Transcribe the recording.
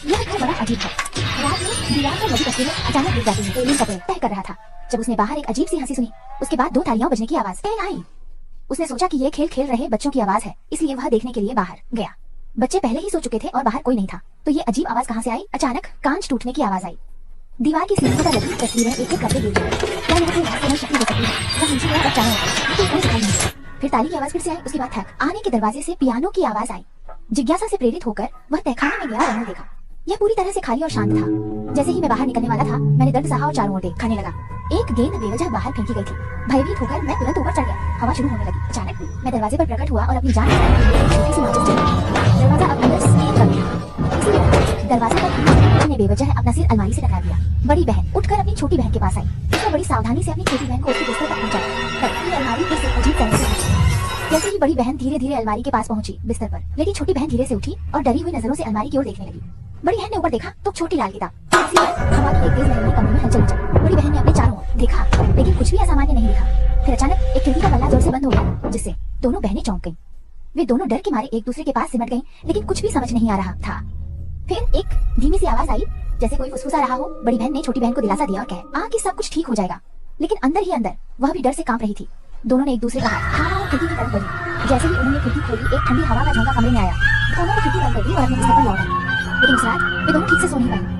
यह घर बड़ा अजीब है। रात में दीवार पर लगी तस्वीरें अचानक गिर जाती है। एलियन का तय कर रहा था जब उसने बाहर एक अजीब सी हंसी सुनी। उसके बाद 2 तालियां बजने की आवाज आई। उसने सोचा कि ये खेल खेल रहे बच्चों की आवाज है, इसलिए वह देखने के लिए बाहर गया। बच्चे पहले ही सो चुके थे और बाहर कोई नहीं था, तो ये अजीब आवाज कहां से आई? अचानक कांच टूटने की आवाज आई। दीवार की सीढ़ियों पर लगी तस्वीरें एक एक करके गिर गईं। क्या यह कोई रहस्यमय शक्ति हो सकती है? वह नीचे गया और चारों ओर लेकिन कोई दिखाई नहीं दिया। फिर ताली की आवाज फिर से आई। उसके बाद थक आने के दरवाजे से पियानो की आवाज आई। जिज्ञासा से प्रेरित होकर वह तहखाने में गया और अंदर देखा। यह पूरी तरह से खाली और शांत था। जैसे ही मैं बाहर निकलने वाला था, मैंने दर्द सहा और चारों ओर खाने लगा। एक गेंद बेवजह बाहर फेंकी गई थी। भयभीत होकर मैं तुरंत ऊपर चढ़ गया। हवा शुरू होने लगी। अचानक मैं दरवाजे पर प्रकट हुआ और अपनी जान बचाने के लिए एक छोटी सी माचिस जलाई। दरवाजा अब अंदर से बंद था। इसी तरह दरवाजे पर ने बेवजह अपना सिर अलमारी से टकरा दिया। बड़ी बहन उठकर अपनी छोटी बहन के पास आई। उसने बड़ी सावधानी से अपनी छोटी बहन को उसके बिस्तर तक पहुंचाया। तब अलमारी फिर से अजीब तरह से जैसे ही बड़ी बहन धीरे धीरे अलमारी के पास पहुंची बिस्तर पर, लेकिन छोटी बहन धीरे से उठी और डरी हुई नजरों से अलमारी की ओर देखने लगी। बड़ी बहन ने ऊपर देखा तो छोटी लाल किताब। हवा की एक तेज लहर में कमरे में हलचल मची। बड़ी बहन ने अपने चारों ओर देखा, लेकिन कुछ भी असामान्य नहीं दिखा। फिर अचानक एक खिड़की का पल्ला जोर से बंद हो गया, जिससे दोनों बहनें चौंक गईं। वे दोनों डर के मारे एक दूसरे के पास सिमट गईं, लेकिन कुछ भी समझ नहीं आ रहा था। फिर एक धीमी सी आवाज आई, जैसे कोई फुसफुसा रहा हो। बड़ी बहन ने छोटी बहन को दिलासा दिया और कहा कि सब कुछ ठीक हो जाएगा, लेकिन अंदर ही अंदर वह भी डर से कांप रही थी। दोनों ने एक दूसरे का हाथ खिड़की की तरफ बढ़ी। जैसे ही उन्होंने खिड़की खोली, एक ठंडी हवा का झोंका कमरे में आया। दोनों ने खिड़की बंद कर दी और अपने बिस्तर पर लौट आए। लेकिन उस रात वे दोनों ठीक से सो नहीं पाए।